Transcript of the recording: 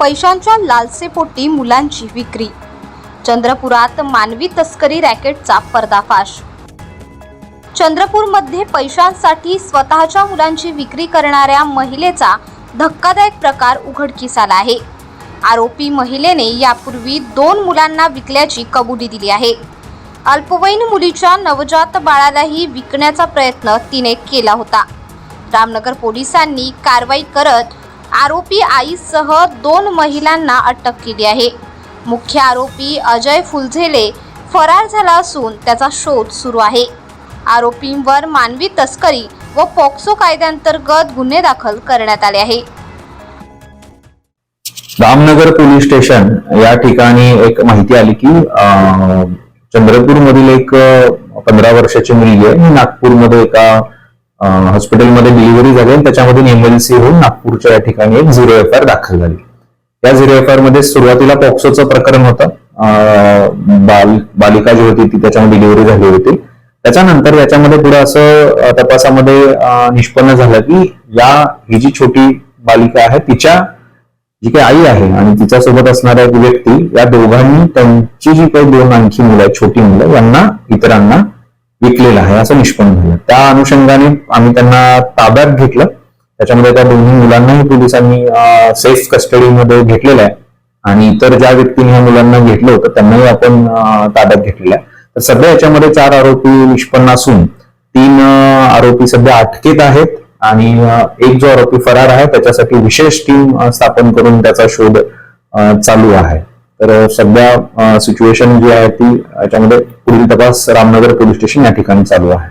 पैशांच्या लालसेपोटी मुलांची विक्री. चंद्रपुरात मानवी तस्करी रॅकेटचा पर्दाफाश. चंद्रपूरमध्ये पैशांसाठी स्वतःच्या मुलांची विक्री करणाऱ्या महिलेचा धक्कादायक प्रकार उघडकीस आला आहे. आरोपी महिलेने यापूर्वी 2 मुलांना विकल्याची कबुली दिली आहे. अल्पवयीन मुलीच्या नवजात बाळालाही विकण्याचा प्रयत्न तिने केला होता. रामनगर पोलिसांनी कारवाई करत आरोपी आईसह 2 महिलांना अटक केली आहे. मुख्य आरोपी अजय फुलझेले फरार झाला असून त्याचा शोध सुरू आहे. आरोपींवर मानवी तस्करी व पॉक्सो कायद्याअंतर्गत गुन्हे दाखल करण्यात आले आहे. रामनगर पोलीस स्टेशन या ठिकाणी एक माहिती आली की चंद्रपूर मधील एक 15 वर्षाची मुलगी आहे. नागपूरमध्ये एका हॉस्पिटलमध्ये डिलिव्हरी झाली आणि त्याच्यामध्ये एमएलसी होऊन नागपूरच्या या ठिकाणी एक 0 FIR दाखल झाली. या 0 FIR मध्ये सुरुवातीला पॉक्सोचं प्रकरण होतं. बालिका जी होती ती त्याच्यामध्ये डिलिव्हरी झाली होती. त्याच्यानंतर याच्यामध्ये पुढे असं तपासामध्ये निष्पन्न झालं की ही जी छोटी बालिका आहे तिच्या जी काही आई आहे आणि तिच्यासोबत असणाऱ्या व्यक्ती या दोघांनी त्यांची जी काही 2 आणखी मुलं आहेत, छोटी मुलं, यांना इतरांना विकलेलं आहे असं निष्पन्न झालं. त्या अनुषंगाने आम्ही त्यांना ताब्यात घेतलं. त्याच्यामध्ये त्या दोन्ही मुलांनाही पोलिसांनी सेफ कस्टडीमध्ये घेतलेलं आहे आणि इतर ज्या व्यक्तींनी ह्या मुलांना घेतलं होतं त्यांनाही आपण ताब्यात घेतलेलं आहे. तर सध्या याच्यामध्ये 4 आरोपी निष्पन्न असून 3 आरोपी सध्या अटकेत आहेत आणि एक जो आरोपी फरार आहे त्याच्यासाठी विशेष टीम स्थापन करून त्याचा शोध चालू आहे. तर सध्या सिच्युएशन जी आहे ती याच्यामध्ये पुढील तपास रामनगर पोलीस स्टेशन या ठिकाणी चालू आहे.